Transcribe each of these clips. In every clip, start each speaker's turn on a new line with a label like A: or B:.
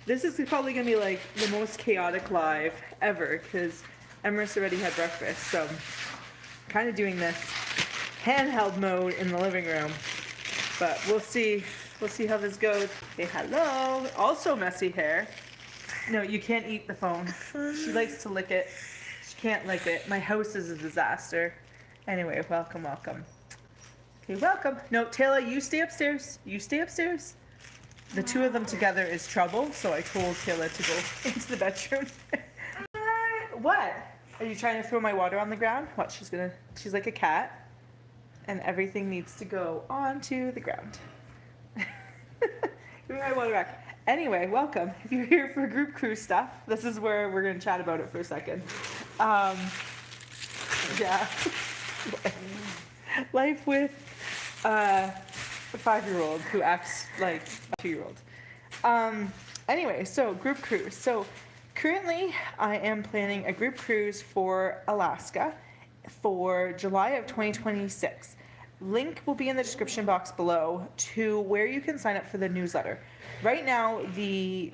A: This is probably going to be like the most chaotic live ever because Emrys already had breakfast. So kind of doing this handheld mode in the living room. But we'll see. We'll see how this goes. Say hello. Also messy hair. No, you can't eat the phone. She likes to lick it. She can't lick it. My house is a disaster. Anyway, welcome, welcome. Okay, welcome. No, Taylor, you stay upstairs. You stay upstairs. The two of them together is trouble, so I told Taylor to go into the bedroom. What? Are you trying to throw my water on the ground? What, she's like a cat, and everything needs to go onto the ground. Give me my water back. Anyway, welcome. If you're here for group cruise stuff, this is where we're going to chat about it for a second. Yeah. Life with a 5-year-old who acts like a 2-year-old. Anyway, so group cruise. So currently I am planning a group cruise for Alaska for July of 2026. Link will be in the description box below to where you can sign up for the newsletter. Right now, the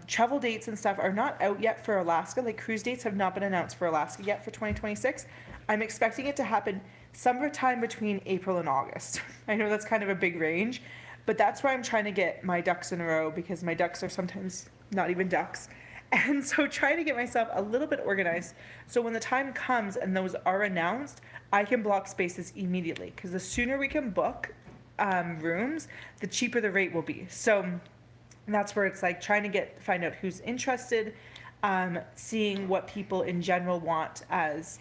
A: travel dates and stuff are not out yet for Alaska. Like, cruise dates have not been announced for Alaska yet for 2026. I'm expecting it to happen summertime between April and August. I know that's kind of a big range, but that's where I'm trying to get my ducks in a row because my ducks are sometimes not even ducks. And so trying to get myself a little bit organized so when the time comes and those are announced, I can block spaces immediately because the sooner we can book rooms, the cheaper the rate will be. So that's where it's like trying to find out who's interested, seeing what people in general want as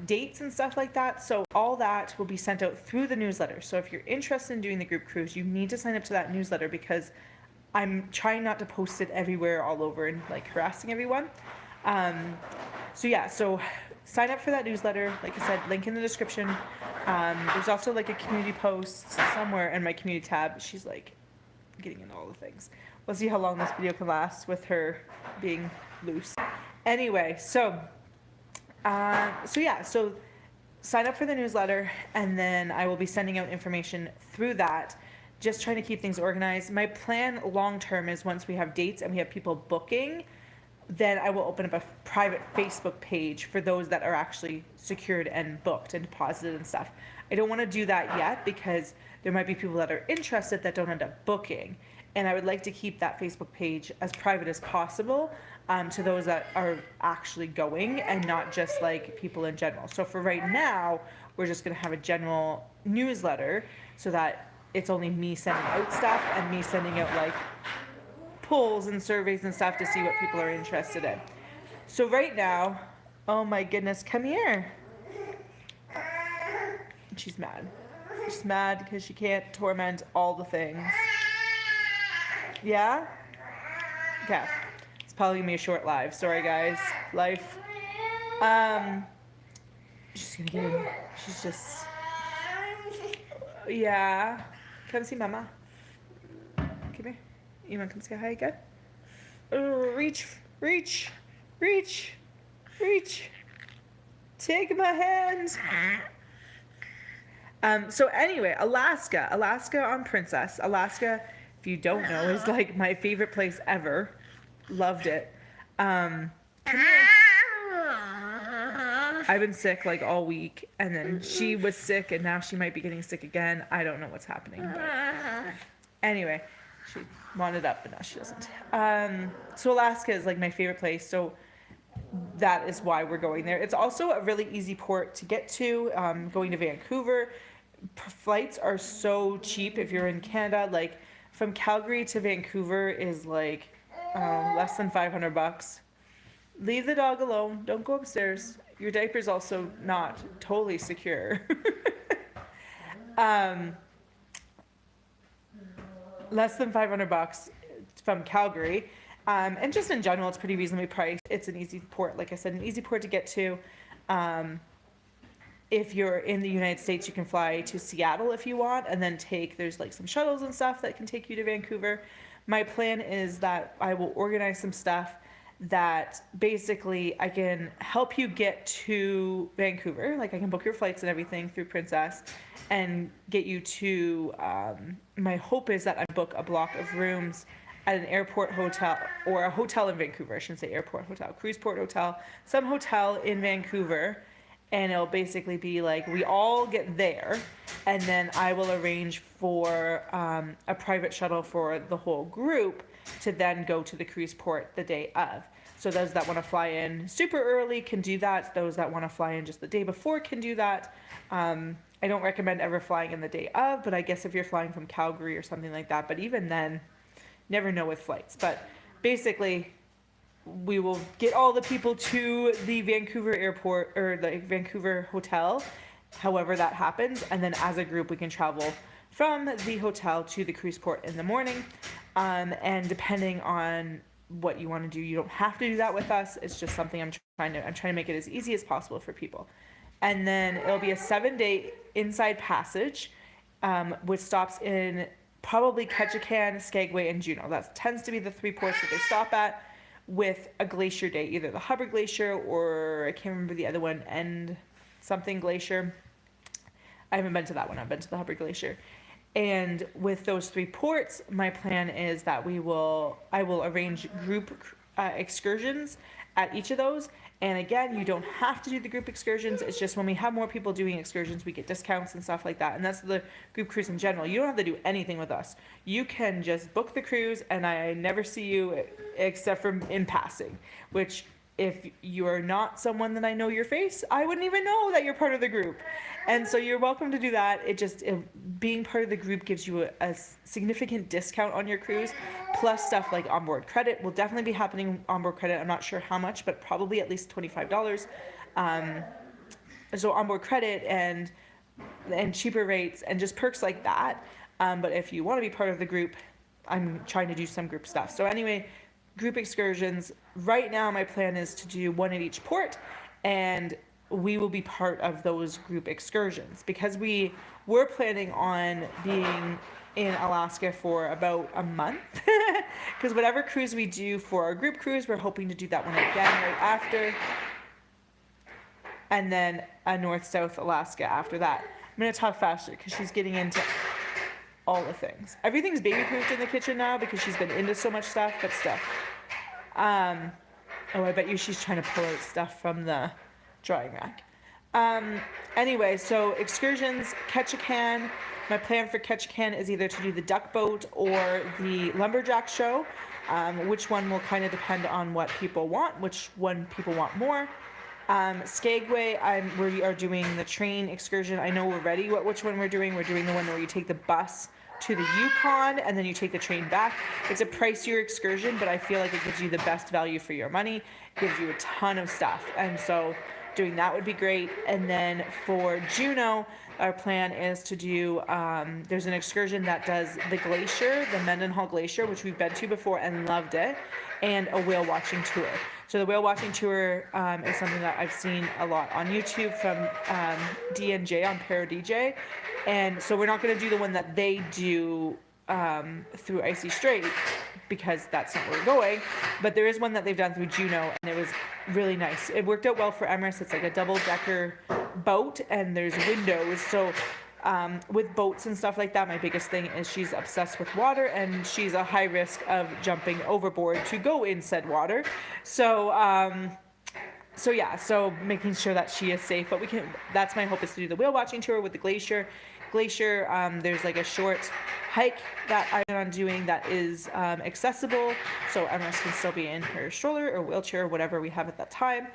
A: dates and stuff like that. So all that will be sent out through the newsletter. So if you're interested in doing the group cruise, you need to sign up to that newsletter because I'm trying not to post it everywhere all over and like harassing everyone. So sign up for that newsletter. Like I said, link in the description. There's also like a community post somewhere in my community tab. She's like getting into all the things. We'll see how long this video can last with her being loose. Anyway, so sign up for the newsletter and then I will be sending out information through that. Just trying to keep things organized. My plan long term is once we have dates and we have people booking, then I will open up a private Facebook page for those that are actually secured and booked and deposited and stuff. I don't want to do that yet because there might be people that are interested that don't end up booking. And I would like to keep that Facebook page as private as possible to those that are actually going and not just like people in general. So for right now, we're just going to have a general newsletter so that it's only me sending out stuff and me sending out like polls and surveys and stuff to see what people are interested in. So right now, oh my goodness, come here. She's mad. She's mad because she can't torment all the things. Yeah? Okay. It's probably gonna be a short live. Sorry guys. Life. She's gonna get in. She's just... Yeah. Come see Mama. Come here. You want to come say hi again? Reach. Take my hand. So anyway, Alaska on Princess. Alaska, if you don't know, is like my favorite place ever. Loved it. Come here. I've been sick like all week, and then she was sick, and now she might be getting sick again. I don't know what's happening. But anyway, she wanted up, but now she doesn't. So Alaska is like my favorite place, so that is why we're going there. It's also a really easy port to get to. Going to Vancouver, flights are so cheap if you're in Canada. Like from Calgary to Vancouver is like less than $500. Leave the dog alone. Don't go upstairs. Your diaper's also not totally secure. Less than $500 from Calgary. And just in general, it's pretty reasonably priced. It's an easy port, like I said, an easy port to get to. If you're in the United States, you can fly to Seattle if you want, and then there's like some shuttles and stuff that can take you to Vancouver. My plan is that I will organize some stuff that basically I can help you get to Vancouver. Like I can book your flights and everything through Princess and get you to, my hope is that I book a block of rooms at an airport hotel, or a hotel in Vancouver, I shouldn't say airport hotel, cruise port hotel, some hotel in Vancouver, and it'll basically be like we all get there, and then I will arrange for a private shuttle for the whole group to then go to the cruise port the day of. So those that want to fly in super early can do that. Those that want to fly in just the day before can do that. I don't recommend ever flying in the day of, but I guess if you're flying from Calgary or something like that, but even then, never know with flights. But basically, we will get all the people to the Vancouver airport or the Vancouver hotel, however that happens, and then as a group we can travel from the hotel to the cruise port in the morning. And depending on what you want to do, you don't have to do that with us. It's just something I'm trying to make it as easy as possible for people. And then it'll be a 7-day inside passage with stops in probably Ketchikan, Skagway, and Juneau. That tends to be the 3 ports that they stop at, with a glacier day, either the Hubbard Glacier or I can't remember the other one, and something glacier. I haven't been to that one. I've been to the Hubbard Glacier. And with those 3 ports, my plan is that I will arrange group excursions at each of those. And again, you don't have to do the group excursions. It's just when we have more people doing excursions, we get discounts and stuff like that. And that's the group cruise in general. You don't have to do anything with us. You can just book the cruise, and I never see you except for in passing, which if you're not someone that I know your face, I wouldn't even know that you're part of the group. And so you're welcome to do that. Being part of the group gives you a significant discount on your cruise, plus stuff like onboard credit will definitely be happening. Onboard credit, I'm not sure how much, but probably at least $25. So onboard credit and cheaper rates and just perks like that. But if you want to be part of the group, I'm trying to do some group stuff. So anyway, group excursions. Right now, my plan is to do 1 at each port, and we will be part of those group excursions because we were planning on being in Alaska for about a month because whatever cruise we do for our group cruise, we're hoping to do that one again right after, and then a north-south Alaska after that. I'm going to talk faster because she's getting into all the things. Everything's baby-proofed in the kitchen now because she's been into so much stuff, but still. Oh, I bet you she's trying to pull out stuff from the drying rack. Anyway, so excursions, Ketchikan. My plan for Ketchikan is either to do the duck boat or the lumberjack show. Which one will kind of depend on what people want, which one people want more. Skagway, we are doing the train excursion. I know we're ready which one we're doing. We're doing the one where you take the bus to the Yukon and then you take the train back. It's a pricier excursion, but I feel like it gives you the best value for your money. It gives you a ton of stuff, and so doing that would be great. And then for Juneau, our plan is to do, there's an excursion that does the glacier, the Mendenhall Glacier, which we've been to before and loved it, and a whale watching tour. So the whale watching tour is something that I've seen a lot on YouTube from D&J on ParaDJ. And so we're not going to do the one that they do through Icy Strait because that's not where we're going. But there is one that they've done through Juneau, and it was really nice. It worked out well for Emrys. It's like a double-decker boat, and there's windows. So with boats and stuff like that, my biggest thing is she's obsessed with water, and she's a high risk of jumping overboard to go in said water. So so making sure that she is safe. But that's my hope, is to do the whale watching tour with the glacier. There's like a short hike that I'm on doing that is accessible, so Emrys can still be in her stroller or wheelchair or whatever we have at that time.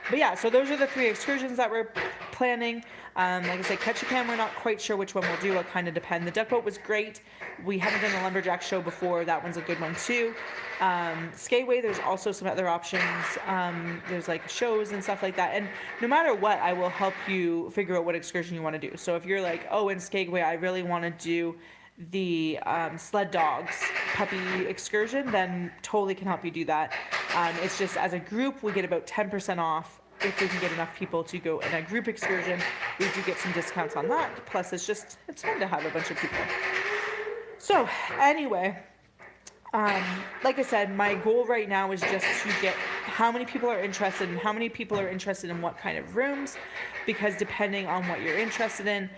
A: But yeah, so those are the 3 excursions that we're planning. Like I said, Ketchikan, we're not quite sure which one we'll do. It'll kind of depend. The duck boat was great. We haven't done the lumberjack show before. That one's a good one too. Skagway, there's also some other options. There's like shows and stuff like that. And no matter what, I will help you figure out what excursion you want to do. So if you're like, oh, in Skagway, I really want to do the sled dogs puppy excursion, then totally can help you do that. It's just as a group, we get about 10% off if we can get enough people to go in a group excursion. We do get some discounts on that. Plus, it's fun to have a bunch of people. So anyway, like I said, my goal right now is just to get how many people are interested and how many people are interested in what kind of rooms, because depending on what you're interested in,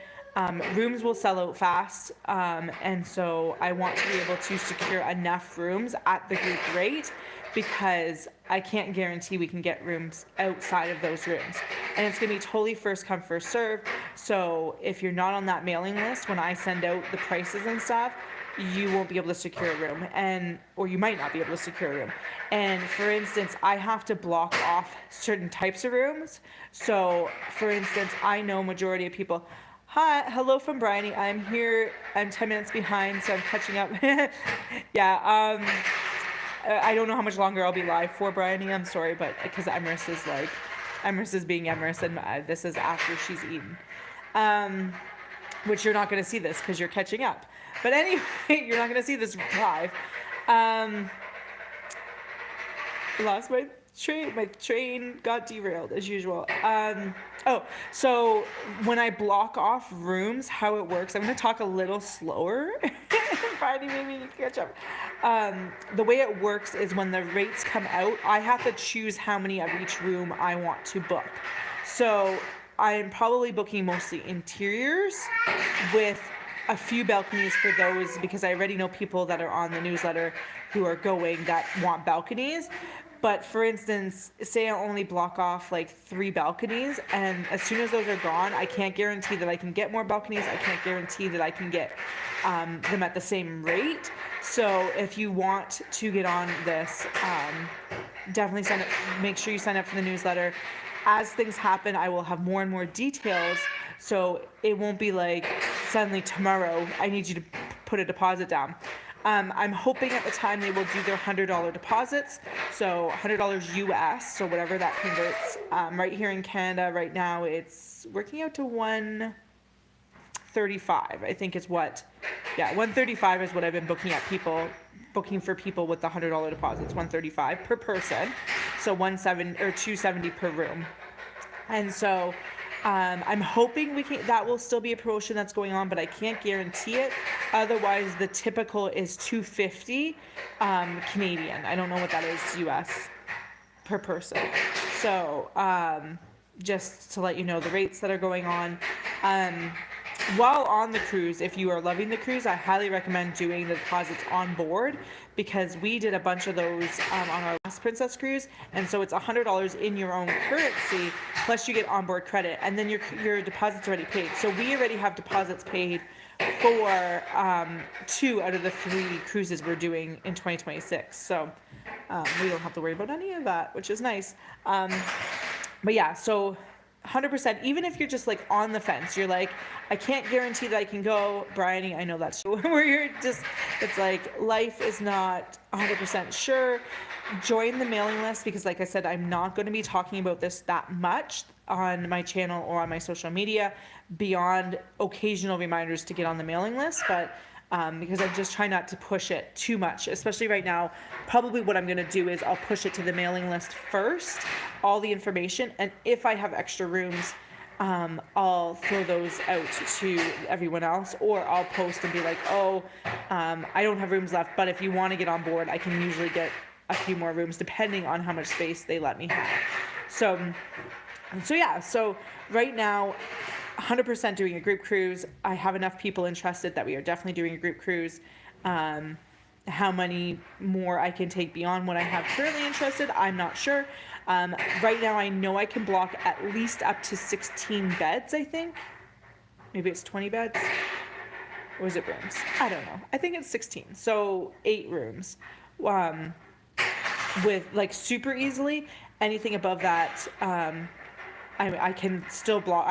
A: Rooms will sell out fast, and so I want to be able to secure enough rooms at the group rate, because I can't guarantee we can get rooms outside of those rooms. And it's going to be totally first come, first serve. So if you're not on that mailing list, when I send out the prices and stuff, you won't be able to secure a room, or you might not be able to secure a room. And for instance, I have to block off certain types of rooms. So for instance, I know majority of people, hi, hello from Bryony. I'm here. I'm 10 minutes behind, so I'm catching up. Yeah. I don't know how much longer I'll be live for, Bryony. I'm sorry, but because Emrys is being Emrys, and this is after she's eaten. Which you're not going to see this because you're catching up. But anyway, you're not going to see this live. Lost my train. My train got derailed as usual. So when I block off rooms, how it works, I'm going to talk a little slower. Friday, maybe you can catch up. The way it works is when the rates come out, I have to choose how many of each room I want to book. So I'm probably booking mostly interiors with a few balconies for those, because I already know people that are on the newsletter who are going that want balconies. But for instance, say I only block off like 3 balconies, and as soon as those are gone, I can't guarantee that I can get more balconies. I can't guarantee that I can get them at the same rate. So if you want to get on this, definitely make sure you sign up for the newsletter. As things happen, I will have more and more details, so it won't be like suddenly tomorrow I need you to put a deposit down. I'm hoping at the time they will do their $100 deposits, so $100 US, so whatever that converts. Right here in Canada right now, it's working out to $135. I think is what, $135 is what I've been booking for people with the $100 deposits. $135 per person, so $270 per room. And so I'm hoping that will still be a promotion that's going on, but I can't guarantee it. Otherwise, the typical is $250 Canadian. I don't know what that is US per person. So just to let you know the rates that are going on. While on the cruise, if you are loving the cruise, I highly recommend doing the deposits on board, because we did a bunch of those on our last Princess cruise, and so it's $100 in your own currency, plus you get onboard credit, and then your deposit's already paid. So we already have deposits paid for 2 out of the 3 cruises we're doing in 2026. So we don't have to worry about any of that, which is nice. But yeah, so 100%, even if you're just like on the fence, you're like, I can't guarantee that I can go, Bryony, I know that's where you're just, it's like life is not 100% sure. Join the mailing list, because like I said, I'm not going to be talking about this that much on my channel or on my social media beyond occasional reminders to get on the mailing list, but because I'm just trying not to push it too much, especially right now. Probably what I'm going to do is I'll push it to the mailing list first, all the information, and if I have extra rooms, I'll throw those out to everyone else, or I'll post and be like, I don't have rooms left, but if you want to get on board, I can usually get a few more rooms depending on how much space they let me have. So yeah, so right now, 100% doing a group cruise. I have enough people interested that we are definitely doing a group cruise. How many more I can take beyond what I have currently interested, I'm not sure. Right now, I know I can block at least up to 16 beds, I think. Maybe it's 20 beds. Or is it rooms? I don't know. I think it's 16. So 8 rooms. With like super easily. Anything above that, I can still block.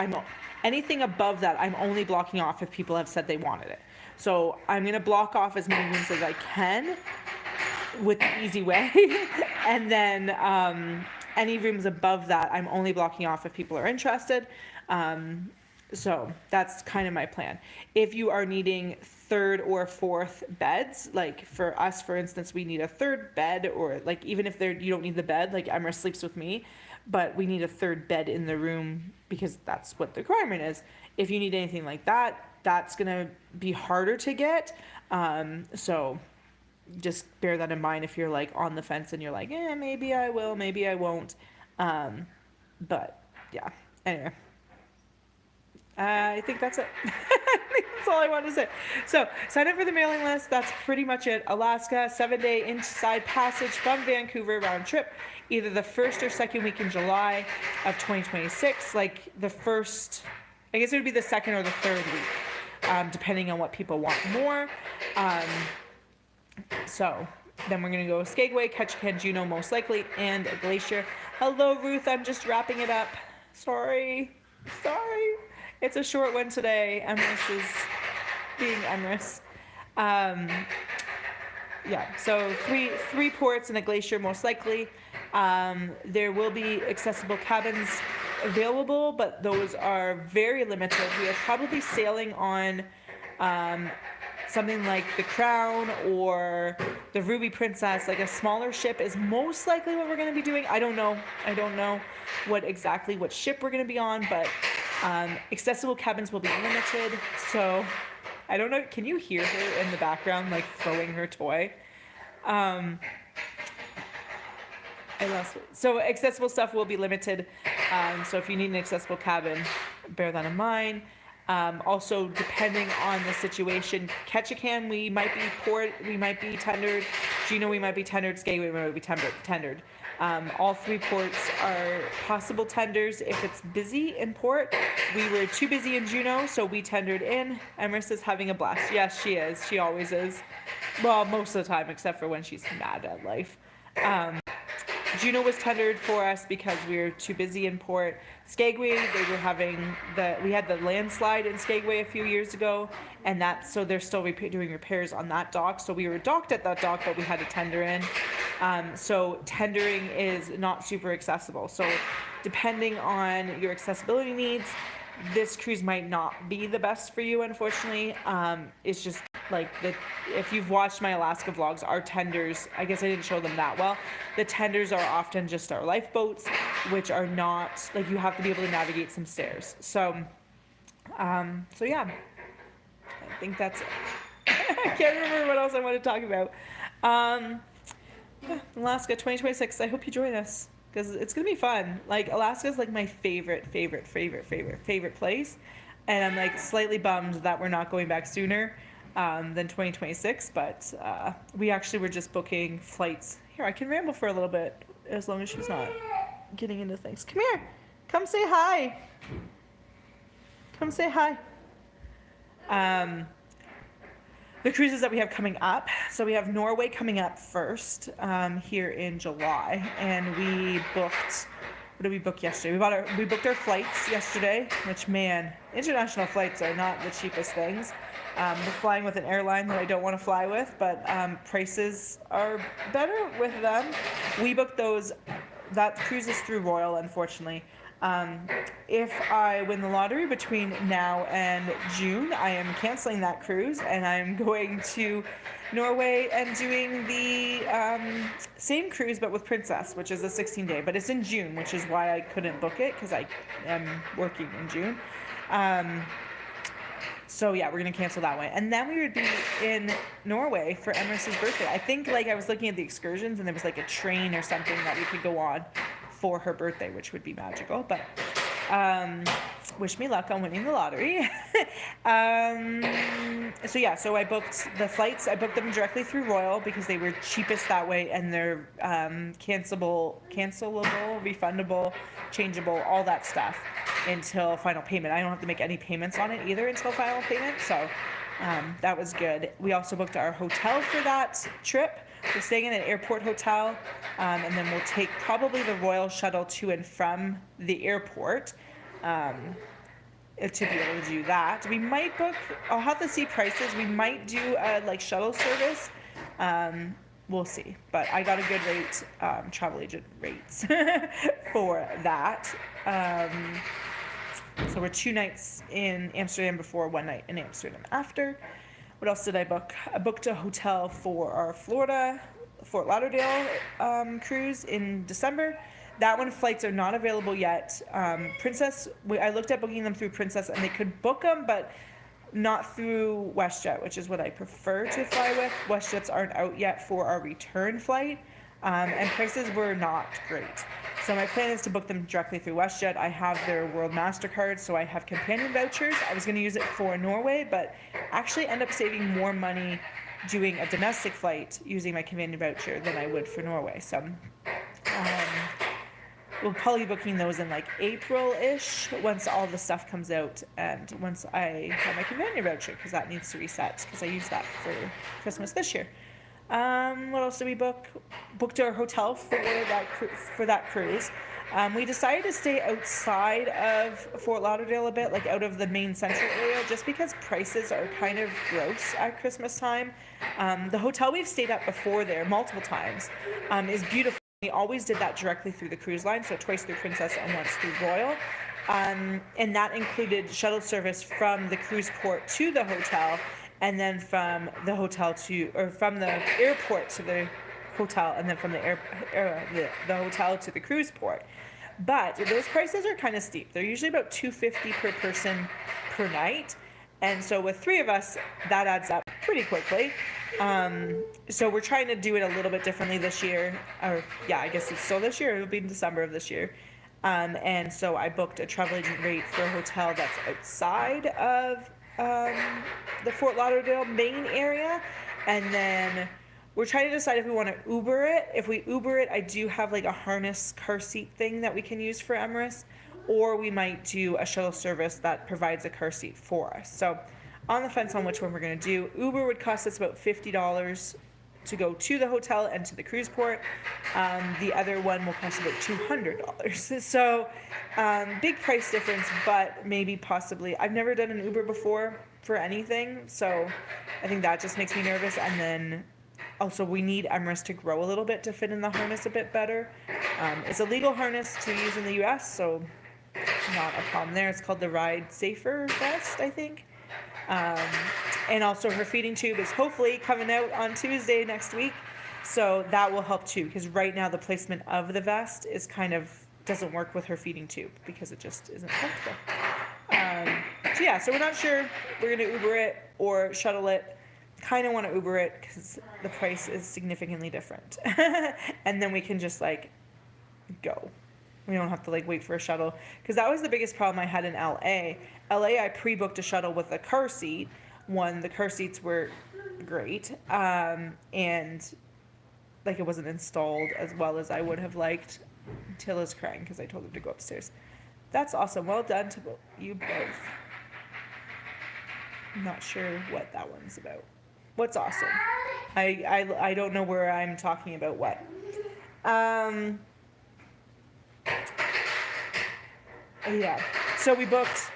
A: Anything above that, I'm only blocking off if people have said they wanted it. So I'm going to block off as many rooms as I can with the easy way. And then any rooms above that, I'm only blocking off if people are interested. So that's kind of my plan. If you are needing 3rd or 4th beds, like for us, for instance, we need a 3rd bed, or like even if you don't need the bed, like Emma sleeps with me, but we need a 3rd bed in the room because that's what the requirement is. If you need anything like that, that's going to be harder to get. So just bear that in mind if you're like on the fence and you're like, maybe I will, maybe I won't. But yeah, anyway. I think that's it. I think that's all I want to say. So sign up for the mailing list. That's pretty much it. Alaska, 7-day inside passage from Vancouver round trip, either the first or second week in July of 2026. Like the first, I guess it would be the second or the third week, depending on what people want more. So then we're going to go Skagway, Ketchikan, Juneau most likely, and a glacier. Hello, Ruth. I'm just wrapping it up. Sorry. It's a short one today. Emrys is being Emrys. Yeah, so three ports and a glacier most likely. There will be accessible cabins available, but those are very limited. We are probably sailing on something like the Crown or the Ruby Princess. Like a smaller ship is most likely what we're going to be doing. I don't know what ship we're going to be on, but accessible cabins will be limited. So I don't know. Can you hear her in the background, like throwing her toy? I lost it. So accessible stuff will be limited. So if you need an accessible cabin, bear that in mind. Also, depending on the situation, Ketchikan, we might be tendered. Juneau, we might be tendered. Skagway, we might be tendered. All three ports are possible tenders if it's busy in port. We were too busy in Juneau, so we tendered in. Emrys is having a blast. Yes, she is. She always is. Well, most of the time, except for when she's mad at life. Juneau was tendered for us because we were too busy in port. Skagway, we had the landslide in Skagway a few years ago, and so they're still doing repairs on that dock. So we were docked at that dock, but we had to tender in. So tendering is not super accessible. So depending on your accessibility needs, this cruise might not be the best for you, unfortunately. It's just like if you've watched my Alaska vlogs, our tenders, I guess I didn't show them that well. The tenders are often just our lifeboats, which are not, like, you have to be able to navigate some stairs. So yeah, I think that's it. I can't remember what else I want to talk about. Yeah, Alaska 2026. I hope you join us, because it's gonna be fun. Like, Alaska is like my favorite place, and I'm like slightly bummed that we're not going back sooner than 2026. But we actually were just booking flights. Here, I can ramble for a little bit as long as she's not getting into things. Come here, come say hi. Come say hi. The cruises that we have coming up. So we have Norway coming up first here in July, and we booked. What did we book yesterday? We booked our flights yesterday, which, man, international flights are not the cheapest things. We're flying with an airline that I don't want to fly with, but prices are better with them. We booked those. That cruise is through Royal, unfortunately. If I win the lottery between now and June, I am canceling that cruise, and I'm going to Norway and doing the same cruise but with Princess, which is a 16-day, but it's in June, which is why I couldn't book it, because I am working in June. So yeah, we're gonna cancel that one, and then we would be in Norway for Emrys's birthday. I think, like, I was looking at the excursions, and there was like a train or something that we could go on for her birthday, which would be magical. But wish me luck on winning the lottery. So I booked the flights. I booked them directly through Royal because they were cheapest that way, and they're cancelable, refundable, changeable, all that stuff until final payment. I don't have to make any payments on it either until final payment. So that was good. We also booked our hotel for that trip. We're staying in an airport hotel, and then we'll take probably the Royal shuttle to and from the airport to be able to do that. We might book, I'll have to see prices. We might do a shuttle service. We'll see. But I got a good rate, travel agent rates for that. So we're 2 nights in Amsterdam before, 1 night in Amsterdam after. What else did I book? I booked a hotel for our Florida, Fort Lauderdale cruise in December. That one, flights are not available yet. Princess, I looked at booking them through Princess, and they could book them, but not through WestJet, which is what I prefer to fly with. WestJets aren't out yet for our return flight, and prices were not great. So my plan is to book them directly through WestJet. I have their World MasterCard, so I have companion vouchers. I was going to use it for Norway, but actually end up saving more money doing a domestic flight using my companion voucher than I would for Norway. So we'll probably be booking those in like April-ish once all the stuff comes out and once I have my companion voucher, because that needs to reset because I used that for Christmas this year. What else did we book? Booked our hotel for that cruise. We decided to stay outside of Fort Lauderdale a bit, like out of the main central area, just because prices are kind of gross at Christmas time. The hotel we've stayed at before there multiple times is beautiful. We always did that directly through the cruise line, so twice through Princess and once through Royal. And that included shuttle service from the cruise port to the hotel, and then from the hotel from the airport to the hotel, and then from the hotel to the cruise port. But those prices are kind of steep. They're usually about $250 per person per night, and so with 3 of us, that adds up pretty quickly. So we're trying to do it a little bit differently this year, or yeah, I guess it's still this year. It'll be in December of this year. And so I booked a travel agent rate for a hotel that's outside of the Fort Lauderdale main area, and then we're trying to decide if we want to Uber it. If we Uber it, I do have like a harness car seat thing that we can use for Emirates, or we might do a shuttle service that provides a car seat for us. So on the fence on which one we're going to do. Uber would cost us about $50 to go to the hotel and to the cruise port. The other one will cost about $200. So big price difference, but maybe possibly. I've never done an Uber before for anything, so I think that just makes me nervous. And then also we need Emirates to grow a little bit to fit in the harness a bit better. It's a legal harness to use in the US, so not a problem there. It's called the Ride Safer vest, I think. And also her feeding tube is hopefully coming out on Tuesday next week, so that will help too, because right now the placement of the vest is kind of doesn't work with her feeding tube because it just isn't comfortable. So yeah, so we're not sure we're going to Uber it or shuttle it. Kind of want to Uber it because the price is significantly different. And then we can just like go. We don't have to like wait for a shuttle, because that was the biggest problem I had in LA. I pre-booked a shuttle with a car seat. The car seats were great, and like it wasn't installed as well as I would have liked. Tila's crying because I told her to go upstairs. That's awesome. Well done to you both. I'm not sure what that one's about. What's awesome? I don't know where I'm talking about what. Yeah, so we booked.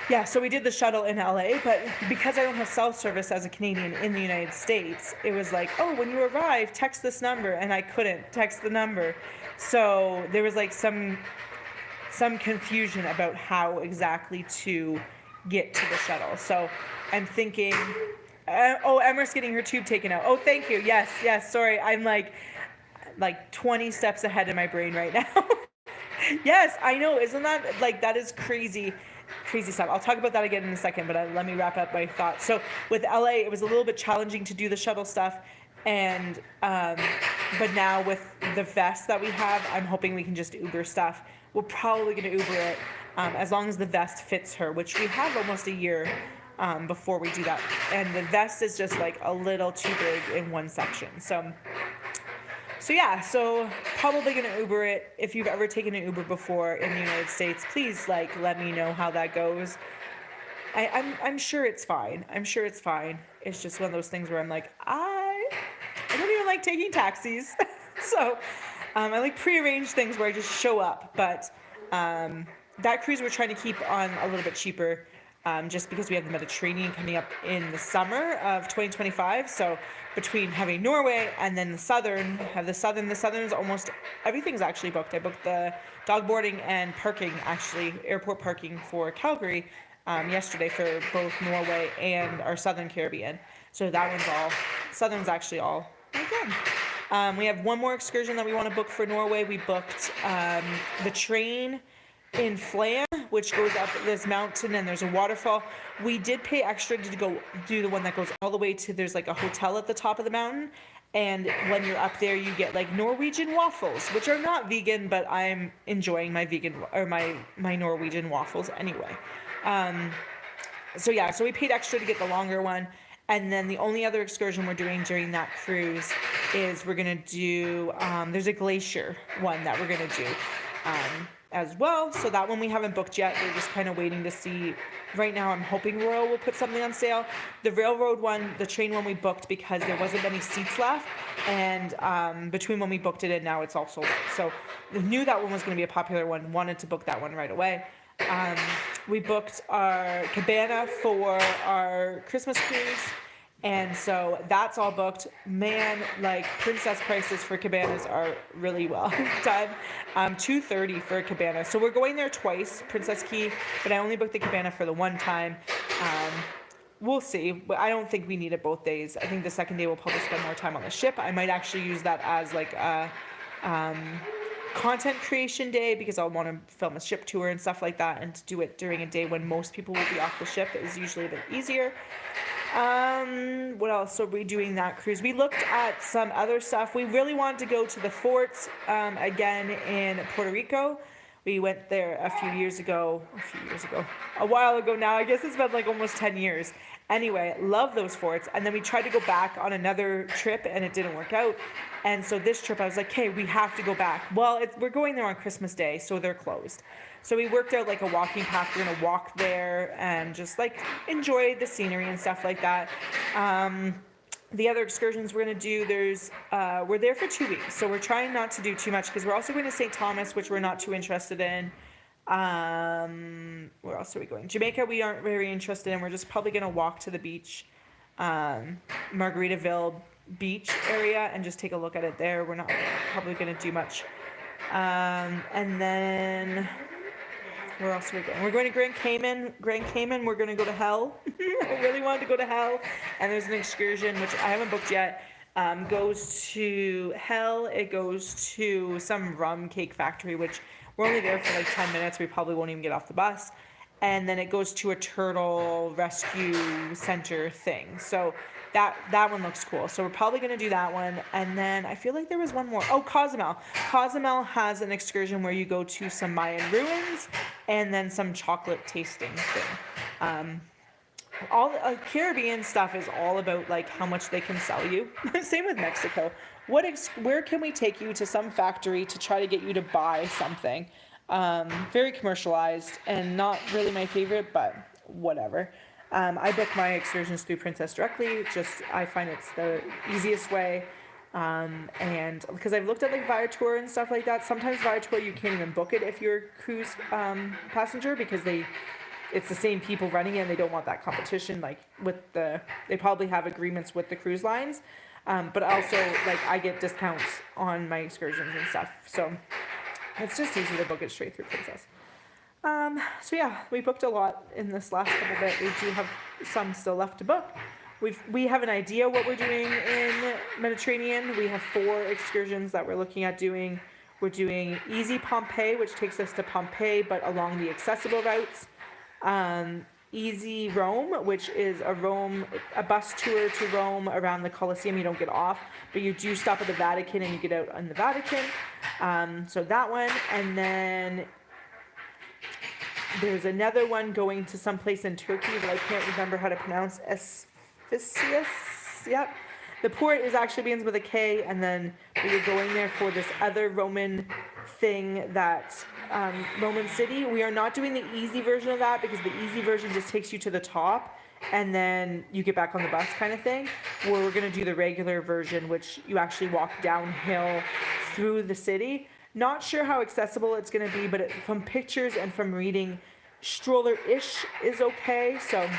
A: Yeah, so we did the shuttle in LA, but because I don't have self-service as a Canadian in the United States, it was like, oh, when you arrive, text this number, and I couldn't text the number. So there was like some confusion about how exactly to get to the shuttle. So I'm thinking, Emma's getting her tube taken out. Oh, thank you. Yes, sorry. I'm like 20 steps ahead in my brain right now. Yes, I know. Isn't that like, that is crazy stuff. I'll talk about that again in a second, but let me wrap up my thoughts. So with LA, it was a little bit challenging to do the shuttle stuff, and but now with the vest that we have, I'm hoping we can just Uber stuff. We're probably going to Uber it as long as the vest fits her, which we have almost a year before we do that, and the vest is just like a little too big in one section. So yeah, so probably going to Uber it. If you've ever taken an Uber before in the United States, please like let me know how that goes. I'm sure it's fine. It's just one of those things where I'm like, I don't even like taking taxis. So I like prearranged things where I just show up. But that cruise we're trying to keep on a little bit cheaper, just because we have the Mediterranean coming up in the summer of 2025. So between having Norway and then the southern is almost everything's actually booked. I booked the dog boarding and parking, actually airport parking for Calgary yesterday for both Norway and our southern Caribbean. So that one's southern's actually all done. We have one more excursion that we want to book for Norway. We booked the train in Flan, which goes up this mountain and there's a waterfall. We did pay extra to go do the one that goes all the way to, there's like a hotel at the top of the mountain, And when you're up there, you get like Norwegian waffles, which are not vegan, but I'm enjoying my vegan or my Norwegian waffles anyway. So yeah, so we paid extra to get the longer one. And then the only other excursion we're doing during that cruise is we're going to do, there's a glacier one that we're going to do as well. So that one we haven't booked yet. We're just kind of waiting to see. Right now I'm hoping Royal will put something on sale. The railroad one, the train one we booked because there wasn't many seats left. And between when we booked it and now it's all sold out. So we knew that one was going to be a popular one, wanted to book that one right away. We booked our cabana for our Christmas cruise, and so that's all booked. Man, like princess prices for cabanas are really well done. $230 for a cabana. So we're going there twice, Princess Key, but I only booked the cabana for the one time. We'll see. But I don't think we need it both days. I think the second day we'll probably spend more time on the ship. I might actually use that as like a content creation day because I'll want to film a ship tour and stuff like that, and to do it during a day when most people will be off the ship is usually a bit easier. What else are we doing that cruise? We looked at some other stuff. We really wanted to go to the forts again in Puerto Rico. We went there a while ago now. I guess it's been like almost 10 years. Anyway, love those forts. And then we tried to go back on another trip and it didn't work out. And so this trip I was like, hey, we have to go back. Well, we're going there on Christmas Day, so they're closed. So we worked out like a walking path. We're going to walk there and just like enjoy the scenery and stuff like that. The other excursions we're going to do, we're there for 2 weeks. So we're trying not to do too much because we're also going to St. Thomas, which we're not too interested in. Where else are we going? Jamaica we aren't very interested in. We're just probably going to walk to the beach, Margaritaville beach area, and just take a look at it there. We're not probably going to do much. And then where else are we going? We're going to Grand Cayman. Grand Cayman, we're going to go to Hell. I really wanted to go to Hell. And there's an excursion, which I haven't booked yet, goes to Hell. It goes to some rum cake factory, which we're only there for like 10 minutes. We probably won't even get off the bus. And then it goes to a turtle rescue center thing. So that one looks cool. So we're probably going to do that one. And then I feel like there was one more. Oh, Cozumel. Cozumel has an excursion where you go to some Mayan ruins and then some chocolate tasting thing. All Caribbean stuff is all about like how much they can sell you. Same with Mexico. Where can we take you to some factory to try to get you to buy something? Very commercialized and not really my favorite, but whatever. I book my excursions through Princess directly. I find it's the easiest way. And because I've looked at like Viator and stuff like that. Sometimes Viator you can't even book it if you're a cruise passenger because it's the same people running it and they don't want that competition. Like they probably have agreements with the cruise lines. But also like I get discounts on my excursions and stuff. So it's just easy to book it straight through Princess. So yeah, we booked a lot in this last couple bit. We do have some still left to book. We have an idea what we're doing in Mediterranean. We have 4 excursions that we're looking at doing. We're doing Easy Pompeii, which takes us to Pompeii, but along the accessible routes. Easy Rome, which is a bus tour to Rome around the Colosseum. You don't get off, but you do stop at the Vatican and you get out in the Vatican. So that one, and then there's another one going to some place in Turkey that I can't remember how to pronounce. Ephesus. Yep. The port actually begins with a K, and then we were going there for this other Roman thing that Roman city. We are not doing the easy version of that because the easy version just takes you to the top and then you get back on the bus kind of thing. Where we're going to do the regular version, which you actually walk downhill through the city. Not sure how accessible it's going to be, but from pictures and from reading, stroller-ish is okay. So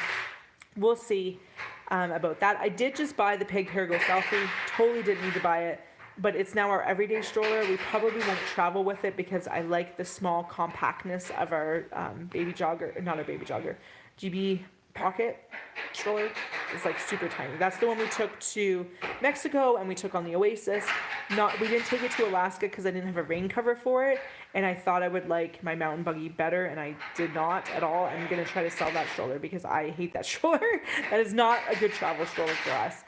A: we'll see about that. I did just buy the Peg Perigo Selfie. Totally didn't need to buy it, but it's now our everyday stroller. We probably won't travel with it because I like the small compactness of our GB Pocket stroller. It's like super tiny. That's the one we took to Mexico and we took on the Oasis. We didn't take it to Alaska because I didn't have a rain cover for it, and I thought I would like my mountain buggy better, and I did not at all. I'm gonna try to sell that stroller because I hate that stroller. That is not a good travel stroller for us.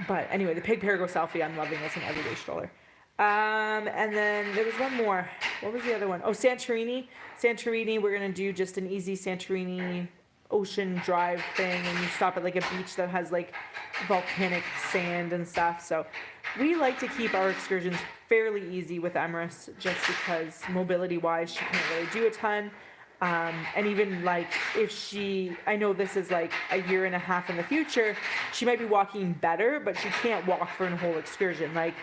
A: But anyway, the Pig Perigo selfie, I'm loving as an everyday stroller. And then there was one more. What was the other one? Oh, Santorini. Santorini, we're going to do just an easy Santorini ocean drive thing, and you stop at like a beach that has like volcanic sand and stuff. So we like to keep our excursions fairly easy with Emrys, just because mobility wise she can't really do a ton. And even like if I know this is like a year and a half in the future, she might be walking better, but she can't walk for a whole excursion. Like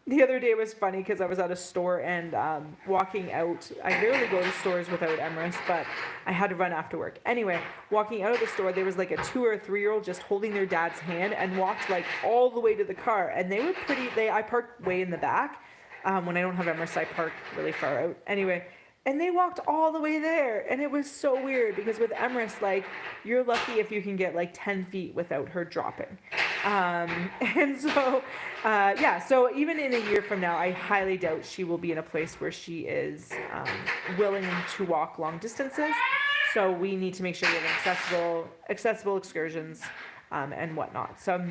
A: the other day was funny because I was at a store and walking out. I rarely go to stores without Emrys, but I had to run after work. Anyway, walking out of the store, there was like a 2 or 3 year old just holding their dad's hand and walked like all the way to the car. And they were I parked way in the back. When I don't have Emrys, I park really far out. Anyway. And they walked all the way there. And it was so weird because with Emrys, like, you're lucky if you can get like 10 feet without her dropping. And so, so even in a year from now, I highly doubt she will be in a place where she is willing to walk long distances. So we need to make sure we have accessible excursions and whatnot. So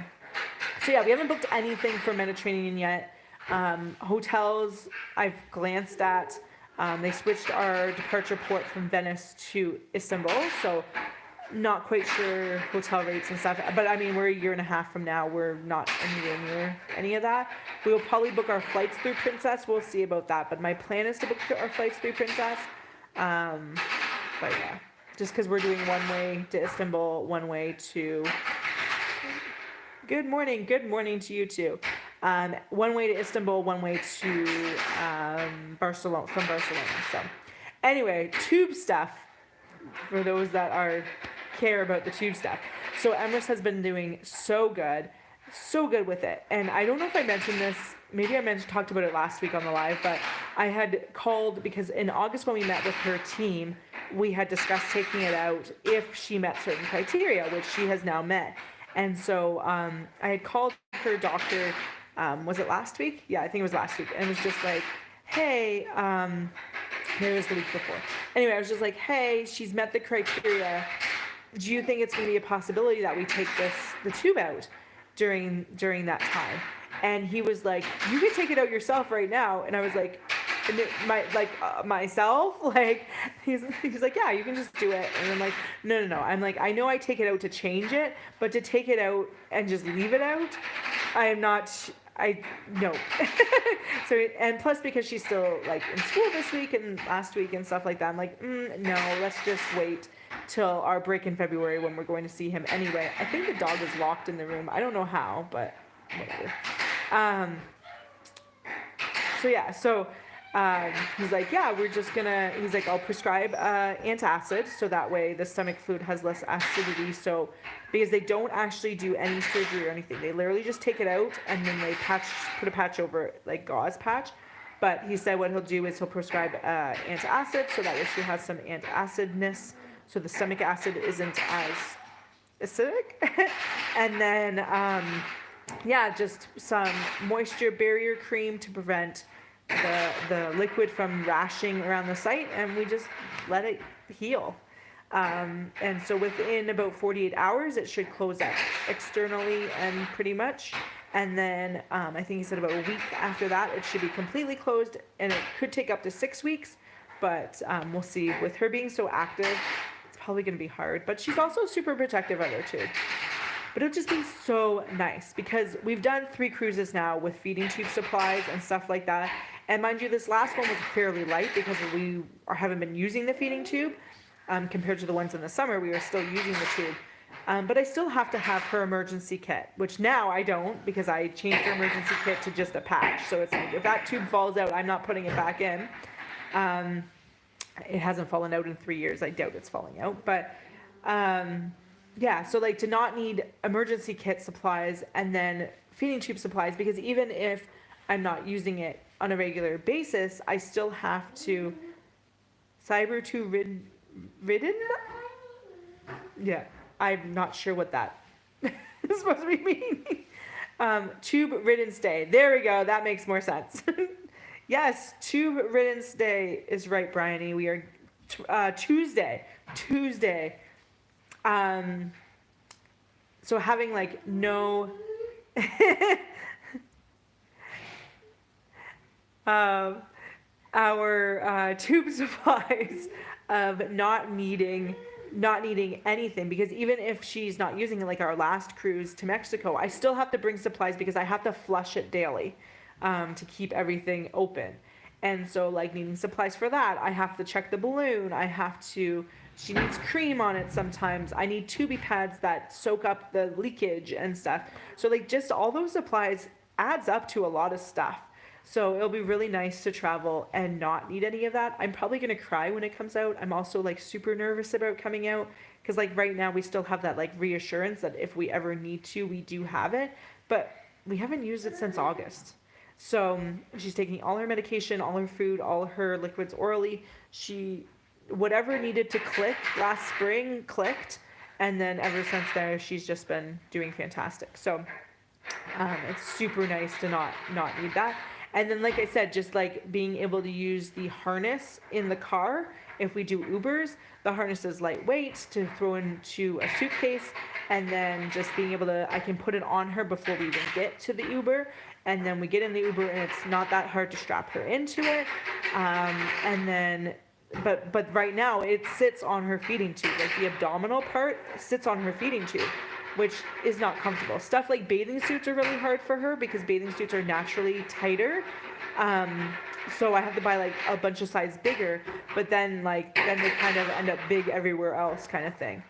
A: yeah, we haven't booked anything for Mediterranean yet. Hotels, I've glanced at. They switched our departure port from Venice to Istanbul, so not quite sure hotel rates and stuff. But I mean, we're a year and a half from now. We're not anywhere near any of that. We will probably book our flights through Princess. We'll see about that. But my plan is to book our flights through Princess. But yeah, just because we're doing one way to Istanbul, one way to... Good morning to you too. One way to Istanbul, one way to Barcelona, from Barcelona. So anyway, tube stuff, for those that care about the tube stuff. So Emrys has been doing so good with it. And I don't know if I mentioned this, maybe I talked about it last week on the live, but I had called because in August when we met with her team, we had discussed taking it out if she met certain criteria, which she has now met. And so I had called her doctor, was it last week? Yeah, I think it was last week. And it was just like, hey, maybe it was the week before. Anyway, I was just like, hey, she's met the criteria. Do you think it's going to be a possibility that we take the tube out during that time? And he was like, you can take it out yourself right now. And I was like, myself, like he's like, yeah, you can just do it. And I'm like, no, I'm like, I know I take it out to change it, but to take it out and just leave it out, no. So, and plus because she's still like in school this week and last week and stuff like that, I'm like, no, let's just wait till our break in February when we're going to see him anyway. I think the dog is locked in the room. I don't know how, but whatever. He's like, yeah, he's like, I'll prescribe antacid so that way the stomach fluid has less acidity. So because they don't actually do any surgery or anything, they literally just take it out and then they put a patch over it, like gauze patch. But he said what he'll do is he'll prescribe antacid so that way she has some antacidness, so the stomach acid isn't as acidic. And then just some moisture barrier cream to prevent the liquid from rashing around the site, and we just let it heal. And so within about 48 hours, it should close up externally and pretty much. And then I think he said about a week after that, it should be completely closed, and it could take up to 6 weeks, but we'll see. With her being so active, it's probably going to be hard, but she's also super protective of her too. But it'll just be so nice because we've done 3 cruises now with feeding tube supplies and stuff like that. And mind you, this last one was fairly light because we haven't been using the feeding tube compared to the ones in the summer. We were still using the tube. But I still have to have her emergency kit, which now I don't because I changed her emergency kit to just a patch. So it's like if that tube falls out, I'm not putting it back in. It hasn't fallen out in 3 years. I doubt it's falling out. But so like to not need emergency kit supplies and then feeding tube supplies, because even if I'm not using it on a regular basis, I still have to cyber to ridden. Yeah, I'm not sure what that is supposed to be meaning. Tube ridden stay. There we go. That makes more sense. Yes, tube ridden stay is right, Bryony. We are Tuesday. So having like no um, our tube supplies of not needing anything, because even if she's not using it, like our last cruise to Mexico, I still have to bring supplies because I have to flush it daily to keep everything open. And so, like, needing supplies for that, I have to check the balloon. She needs cream on it sometimes. I need tubey pads that soak up the leakage and stuff. So, like, just all those supplies adds up to a lot of stuff. So it'll be really nice to travel and not need any of that. I'm probably going to cry when it comes out. I'm also, like, super nervous about coming out because, like, right now we still have that, like, reassurance that if we ever need to, we do have it. But we haven't used it since August. So she's taking all her medication, all her food, all her liquids orally. Whatever needed to click last spring clicked. And then ever since there, she's just been doing fantastic. So it's super nice to not need that. And then, like I said, just like being able to use the harness in the car. If we do Ubers, the harness is lightweight to throw into a suitcase, and then just being able to, I can put it on her before we even get to the Uber, and then we get in the Uber and it's not that hard to strap her into it. And then, but right now it sits on her feeding tube, like the abdominal part sits on her feeding tube, which is not comfortable. Stuff like bathing suits are really hard for her because bathing suits are naturally tighter. So I have to buy like a bunch of size bigger, but then they kind of end up big everywhere else kind of thing.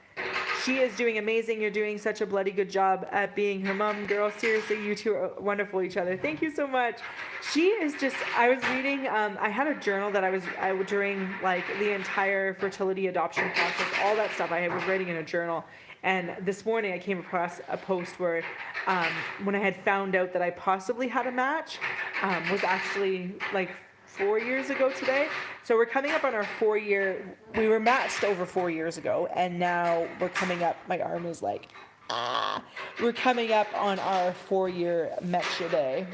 A: She is doing amazing. You're doing such a bloody good job at being her mom, girl. Seriously, you two are wonderful each other. Thank you so much. She is just, I was reading, I had a journal that I would during like the entire fertility adoption process, all that stuff I was writing in a journal. And this morning I came across a post where when I had found out that I possibly had a match, was actually like 4 years ago today. So we're coming up on our 4-year, we were matched over 4 years ago, and now we're coming up, my arm is like, we're coming up on our 4-year match day.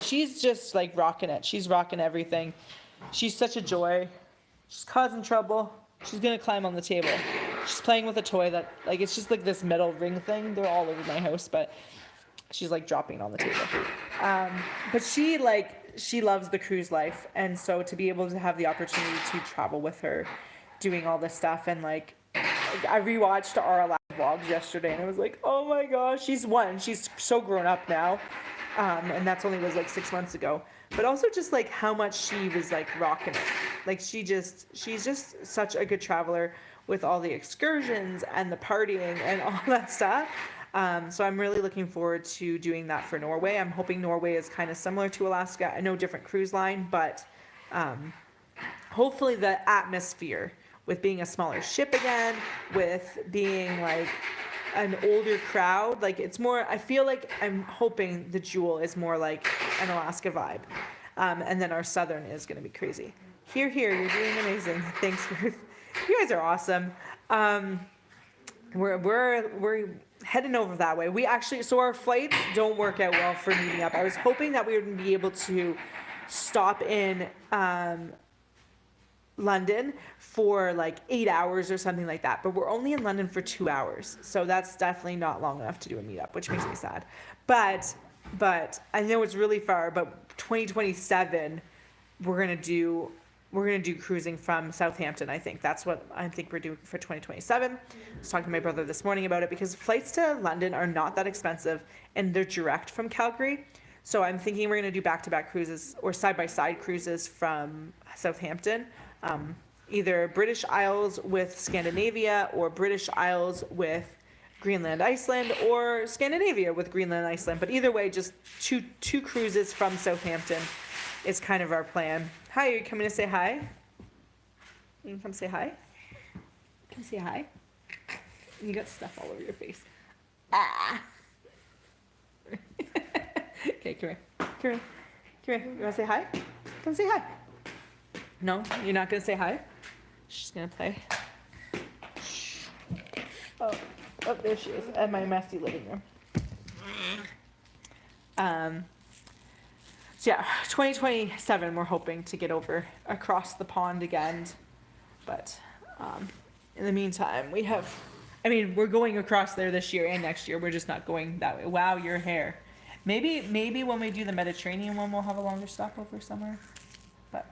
A: She's just like rocking it. She's rocking everything. She's such a joy. She's causing trouble. She's gonna climb on the table. She's playing with a toy that, like, it's just like this metal ring thing. They're all over my house, but she's like dropping it on the table. But she loves the cruise life, and so to be able to have the opportunity to travel with her, doing all this stuff, and like I rewatched our last vlogs yesterday, and I was like, oh my gosh, she's so grown up now, and that's only was like 6 months ago. But also just like how much she was like rocking it. Like she's just such a good traveler with all the excursions and the partying and all that stuff. So I'm really looking forward to doing that for Norway. I'm hoping Norway is kind of similar to Alaska. I know different cruise line, but hopefully the atmosphere with being a smaller ship again, with being like an older crowd, like it's more, I feel like I'm hoping the Jewel is more like an Alaska vibe. And then our Southern is going to be crazy. Here, you're doing amazing. Thanks for, you guys are awesome. We're heading over that way. We actually, so our flights don't work out well for meeting up. I was hoping that we would be able to stop in London for like 8 hours or something like that, but we're only in London for 2 hours, so that's definitely not long enough to do a meetup, which makes me sad. But I know it's really far, but 2027 we're gonna do cruising from Southampton. I think that's what I think we're doing for 2027. I was talking to my brother this morning about it because flights to London are not that expensive and they're direct from Calgary. So I'm thinking we're going to do back-to-back cruises or side-by-side cruises from Southampton. Either British Isles with Scandinavia or British Isles with Greenland, Iceland, or Scandinavia with Greenland, Iceland. But either way, just two cruises from Southampton is kind of our plan. Hi, are you coming to say hi? You can come say hi. Come say hi. You got stuff all over your face. Okay, come here. You want to say hi? Come say hi. No, you're not going to say hi? She's going to play. Oh, there she is, at my messy living room. So yeah, 2027, we're hoping to get over across the pond again. But in the meantime, we have I mean, we're going across there this year and next year. We're just not going that way. Wow, your hair. Maybe when we do the Mediterranean one, we'll have a longer stopover somewhere. But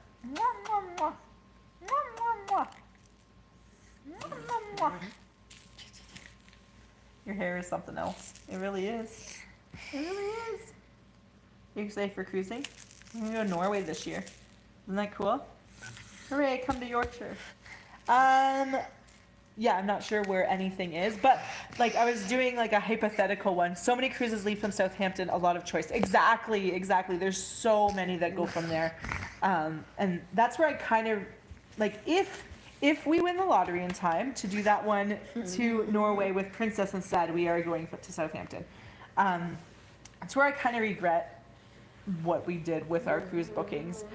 A: your hair is something else. It really is. It really is. You excited for cruising? We're gonna go to Norway this year. Isn't that cool? Hooray, come to Yorkshire. Yeah, I'm not sure where anything is, but like I was doing like a hypothetical one. So many cruises leave from Southampton, a lot of choice. Exactly. There's so many that go from there. And that's where I kind of like if we win the lottery in time to do that one to Norway with Princess instead, we are going to Southampton. That's where I kind of regret what we did with our cruise bookings,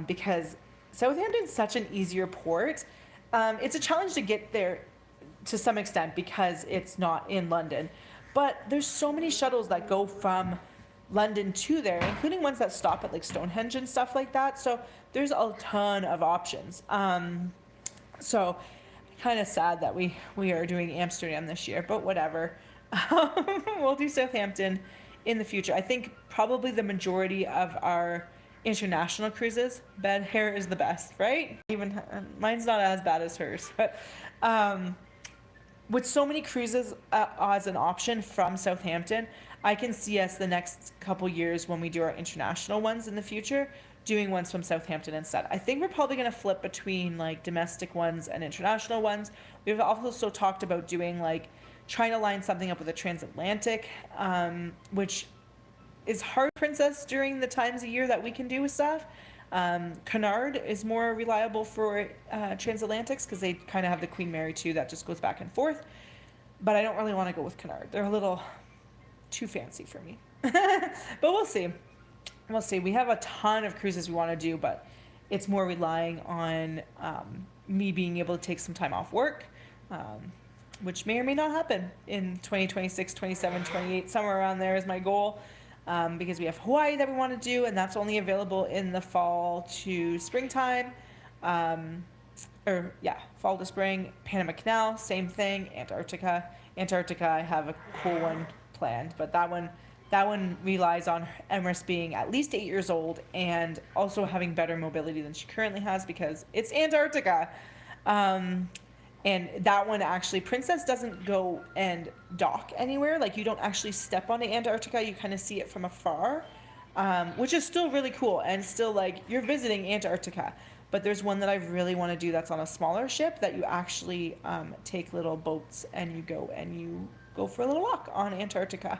A: because Southampton's such an easier port. It's a challenge to get there to some extent because it's not in London, but there's so many shuttles that go from London to there, including ones that stop at like Stonehenge and stuff like that. So there's a ton of options. So kind of sad that we are doing Amsterdam this year, but whatever. We'll do Southampton in the future. I think probably the majority of our international cruises, bed hair is the best, right? Even mine's not as bad as hers, but with so many cruises as an option from Southampton, I can see us the next couple years when we do our international ones in the future doing ones from Southampton instead. I think we're probably going to flip between like domestic ones and international ones. We've also talked about doing like trying to line something up with a transatlantic, which is hard, Princess, during the times of year that we can do with stuff. Cunard is more reliable for transatlantics because they kind of have the Queen Mary 2 that just goes back and forth. But I don't really want to go with Cunard. They're a little too fancy for me. But we'll see. We'll see. We have a ton of cruises we want to do, but it's more relying on me being able to take some time off work, which may or may not happen in 2026, 27, 28, somewhere around there is my goal. Because we have Hawaii that we want to do, and that's only available in the fall to springtime. Fall to spring. Panama Canal, same thing. Antarctica, I have a cool one planned, but that one relies on Emrys being at least 8 years old and also having better mobility than she currently has because it's Antarctica. And that one actually, Princess doesn't go and dock anywhere. Like you don't actually step onto Antarctica. You kind of see it from afar, which is still really cool. And still like you're visiting Antarctica. But there's one that I really want to do that's on a smaller ship that you actually take little boats and you go for a little walk on Antarctica,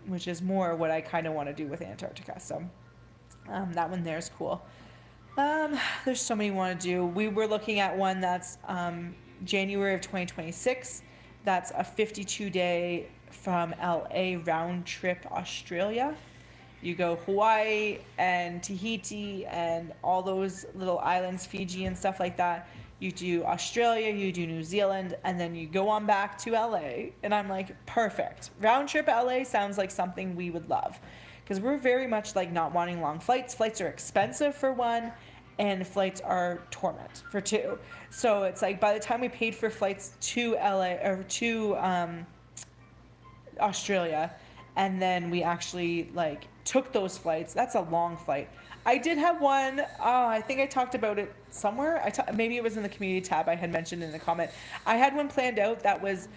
A: which is more what I kind of want to do with Antarctica. So that one there is cool. There's so many we want to do. We were looking at one that's January of 2026. That's a 52-day from LA round trip Australia. You go Hawaii and Tahiti and all those little islands, Fiji and stuff like that. You do Australia, you do New Zealand, and then you go on back to LA. And I'm like, perfect. Round trip LA sounds like something we would love. Because we're very much like not wanting long flights. Flights are expensive for one, and flights are torment for two. So it's like by the time we paid for flights to LA or to Australia, and then we actually like took those flights, that's a long flight. I did have one, I think I talked about it somewhere. Maybe it was in the community tab I had mentioned in the comment. I had one planned out that was,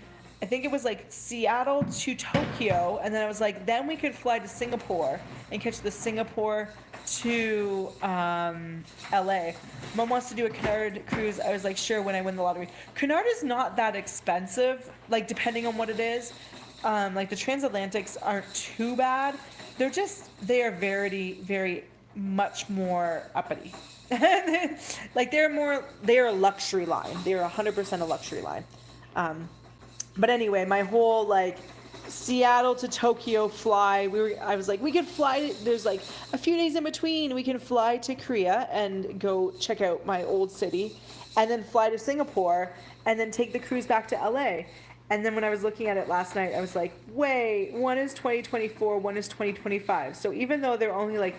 A: I think it was like Seattle to Tokyo, and then I was like, then we could fly to Singapore and catch the Singapore to LA. Mom wants to do a Cunard cruise. I was like, sure, when I win the lottery. Cunard is not that expensive, like depending on what it is. Like the transatlantics aren't too bad. They are very, very much more uppity. Like they are a luxury line. They are 100% a luxury line. But anyway, my whole like Seattle to Tokyo fly, I was like, we could fly, there's like a few days in between, we can fly to Korea and go check out my old city, and then fly to Singapore, and then take the cruise back to LA. And then when I was looking at it last night, I was like, wait, one is 2024, one is 2025. So even though they're only like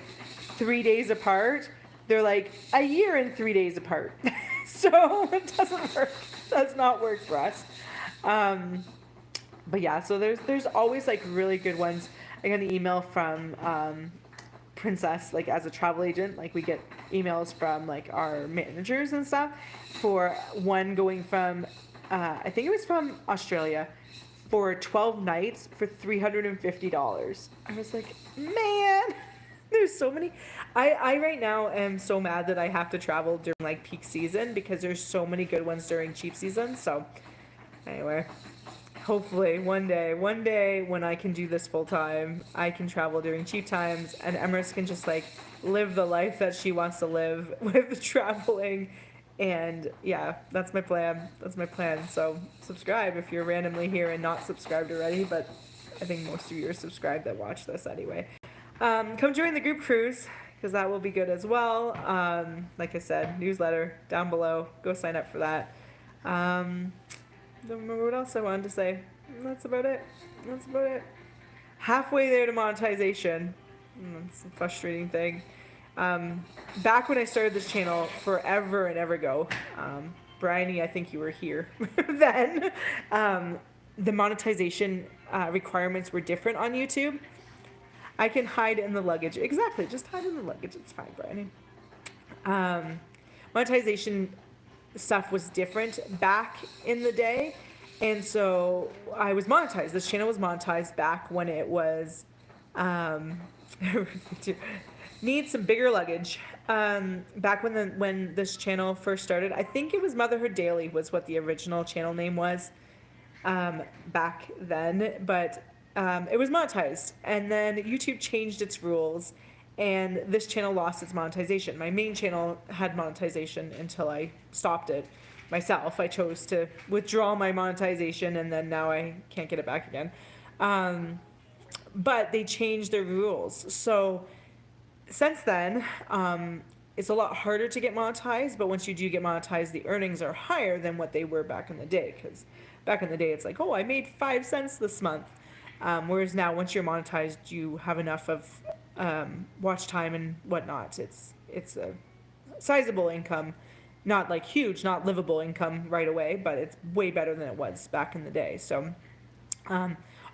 A: 3 days apart, they're like a year and 3 days apart. So it doesn't work, does not work for us. But yeah, so there's always like really good ones. I got an email from Princess, like as a travel agent, like we get emails from like our managers and stuff for one going from I think it was from Australia for 12 nights for $350. I was like, man, there's so many. I right now am so mad that I have to travel during like peak season because there's so many good ones during cheap season. So anyway, hopefully one day when I can do this full time, I can travel during cheap times and Emrys can just like live the life that she wants to live with traveling. And yeah, that's my plan. So subscribe if you're randomly here and not subscribed already, but I think most of you are subscribed that watch this anyway. Come join the group cruise because that will be good as well. Like I said, newsletter down below. Go sign up for that. Don't remember what else I wanted to say. That's about it. Halfway there to monetization. It's a frustrating thing. Back when I started this channel forever and ever ago, Bryony, I think you were here then, the monetization requirements were different on YouTube. I can hide in the luggage. Exactly, just hide in the luggage. It's fine, Bryony. Monetization stuff was different back in the day, and so I was monetized. This channel was monetized back when it was need some bigger luggage. Back when this channel first started, I think it was Motherhood Daily was what the original channel name was back then, but it was monetized, and then YouTube changed its rules and this channel lost its monetization. My main channel had monetization until I stopped it myself. I chose to withdraw my monetization, and then now I can't get it back again. But they changed their rules. So since then, it's a lot harder to get monetized, but once you do get monetized, the earnings are higher than what they were back in the day. Because back in the day, it's like, oh, I made 5 cents this month. Whereas now, once you're monetized, you have enough of watch time and whatnot. It's a sizable income, not like huge, not livable income right away, but it's way better than it was back in the day. So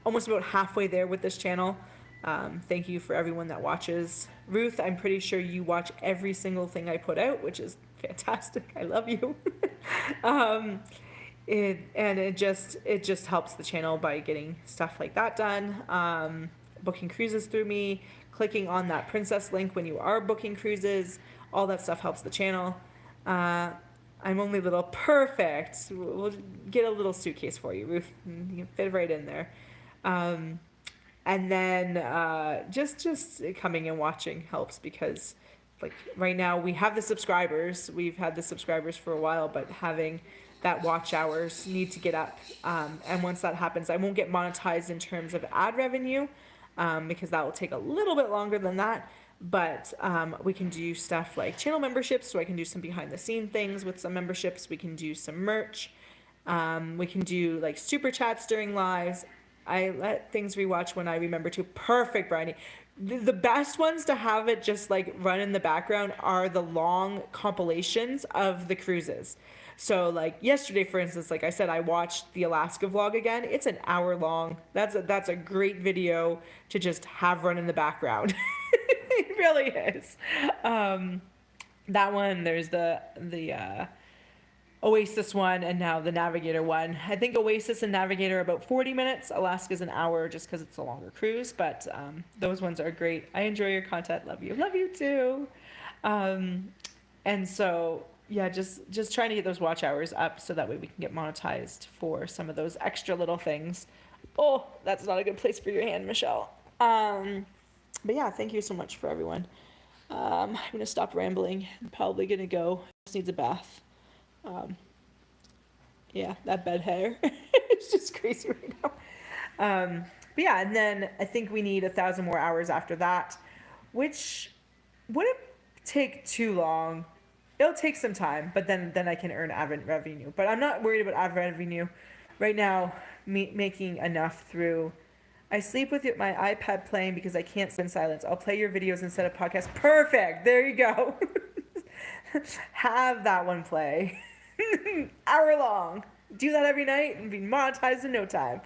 A: almost about halfway there with this channel. Thank you for everyone that watches. Ruth, I'm pretty sure you watch every single thing I put out, which is fantastic. I love you. It just helps the channel by getting stuff like that done. Booking cruises through me, clicking on that princess link when you are booking cruises, all that stuff helps the channel. I'm only little. Perfect. We'll get a little suitcase for you, Ruth. You can fit right in there. And then just coming and watching helps, because like right now we have the subscribers. We've had the subscribers for a while, but having that watch hours need to get up. And once that happens, I won't get monetized in terms of ad revenue, because that will take a little bit longer than that. But we can do stuff like channel memberships, so I can do some behind the scene things with some memberships. We can do some merch. We can do like super chats during lives. I let things rewatch when I remember to. Perfect, Bryony. The best ones to have it just like run in the background are the long compilations of the cruises. So like yesterday, for instance, like I said, I watched the Alaska vlog again. It's an hour long. That's a great video to just have run in the background. It really is. That one, there's the Oasis one, and now the Navigator one. I think Oasis and Navigator are about 40 minutes. Alaska's an hour just because it's a longer cruise, but those ones are great. I enjoy your content. Love you. Love you too. And so, yeah, just trying to get those watch hours up so that way we can get monetized for some of those extra little things. Oh, that's not a good place for your hand, Michele. But yeah, thank you so much for everyone. I'm going to stop rambling. I'm probably going to go. Just needs a bath. Yeah, that bed hair. It's just crazy right now. But yeah, and then I think we need 1,000 more hours after that, which wouldn't take too long. It'll take some time, but then I can earn ad revenue. But I'm not worried about ad revenue right now. Making enough through. I sleep with my iPad playing because I can't sleep in silence. I'll play your videos instead of podcasts. Perfect. There you go. Have that one play. Hour long. do that every night and be monetized in no time.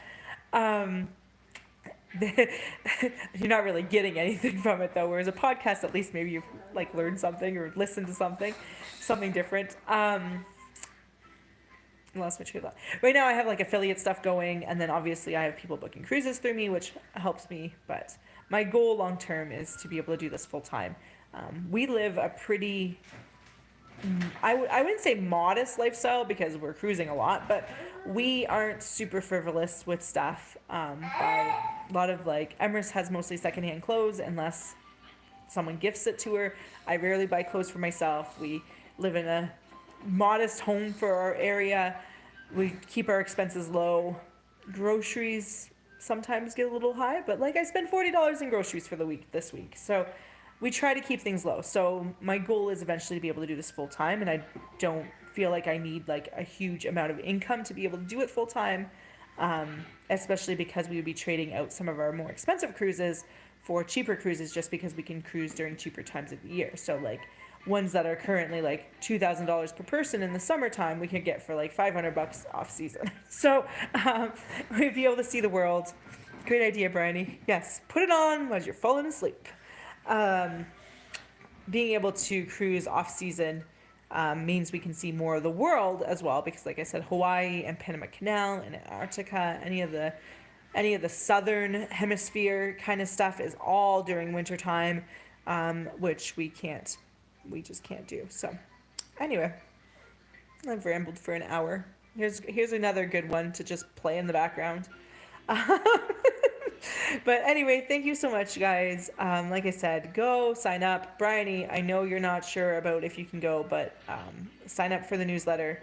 A: You're not really getting anything from it though, whereas a podcast, at least maybe you've like learned something or listened to something different. I lost my train of thought. Right now I have like affiliate stuff going, and then obviously I have people booking cruises through me, which helps me, but my goal long term is to be able to do this full time. We live a pretty, I wouldn't say modest lifestyle because we're cruising a lot, but we aren't super frivolous with stuff. By a lot of like, Emrys has mostly secondhand clothes unless someone gifts it to her. I rarely buy clothes for myself. We live in a modest home for our area. We keep our expenses low. Groceries sometimes get a little high, but like I spend $40 in groceries for the week this week. So we try to keep things low. So my goal is eventually to be able to do this full time, and I don't feel like I need like a huge amount of income to be able to do it full time, especially because we would be trading out some of our more expensive cruises for cheaper cruises just because we can cruise during cheaper times of the year. So like ones that are currently like $2,000 per person in the summertime, we can get for like $500 off season. So we'd be able to see the world. Great idea, Bryony. Yes, put it on as you're falling asleep. Being able to cruise off season means we can see more of the world as well, because like I said, Hawaii and Panama Canal and Antarctica, any of the southern hemisphere kind of stuff is all during winter time, which we just can't do. So anyway, I've rambled for an hour. Here's another good one to just play in the background. But anyway, thank you so much, guys. Like I said, go sign up. Bryony, I know you're not sure about if you can go, but sign up for the newsletter.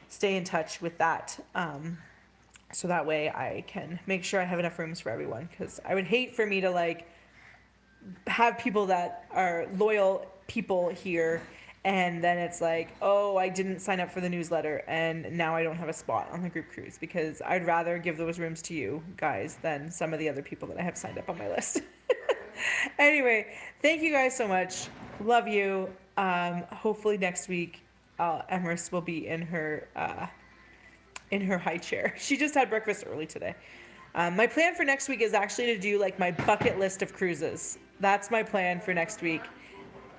A: Stay in touch with that. So that way I can make sure I have enough rooms for everyone. Because I would hate for me to like have people that are loyal people here, and then it's like, oh, I didn't sign up for the newsletter and now I don't have a spot on the group cruise, because I'd rather give those rooms to you guys than some of the other people that I have signed up on my list. Anyway, thank you guys so much. Love you. Hopefully next week Emrys will be in her high chair. She just had breakfast early today. My plan for next week is actually to do like my bucket list of cruises. That's my plan for next week.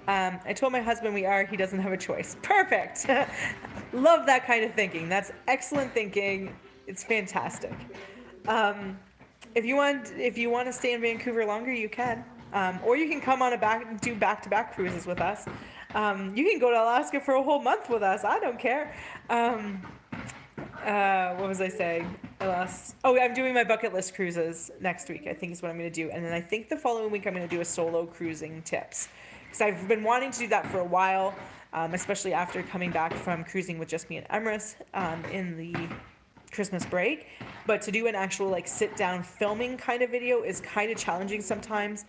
A: I told my husband he doesn't have a choice. Perfect. Love that kind of thinking. That's excellent thinking. It's fantastic. If you want to stay in Vancouver longer, you can. Or you can come on do back-to-back cruises with us. You can go to Alaska for a whole month with us. I don't care. What was I saying? I'm doing my bucket list cruises next week, I think is what I'm going to do. And then I think the following week I'm going to do a solo cruising tips. Because I've been wanting to do that for a while, especially after coming back from cruising with just me and Emrys in the Christmas break. But to do an actual like sit down filming kind of video is kind of challenging sometimes.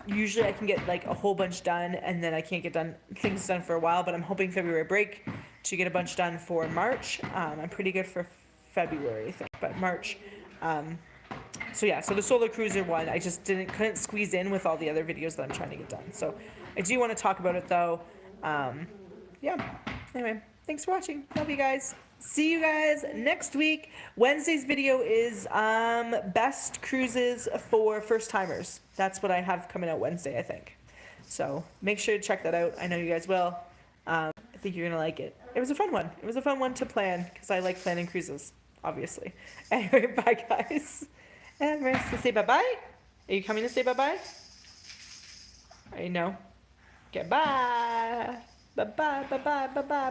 A: Usually I can get like a whole bunch done, and then I can't get things done for a while, but I'm hoping February break to get a bunch done for March. I'm pretty good for February, I think, but March. So the solo cruiser one, I just couldn't squeeze in with all the other videos that I'm trying to get done. So I do want to talk about it though. Anyway, thanks for watching. Love you guys. See you guys next week. Wednesday's video is best cruises for first timers. That's what I have coming out Wednesday, I think. So make sure to check that out. I know you guys will. I think you're gonna like it. It was a fun one. It was a fun one to plan because I like planning cruises, obviously. Anyway, bye guys. And we're going to say bye-bye. Are you coming to say bye-bye? No? Okay, bye. Bye-bye, bye-bye, bye-bye.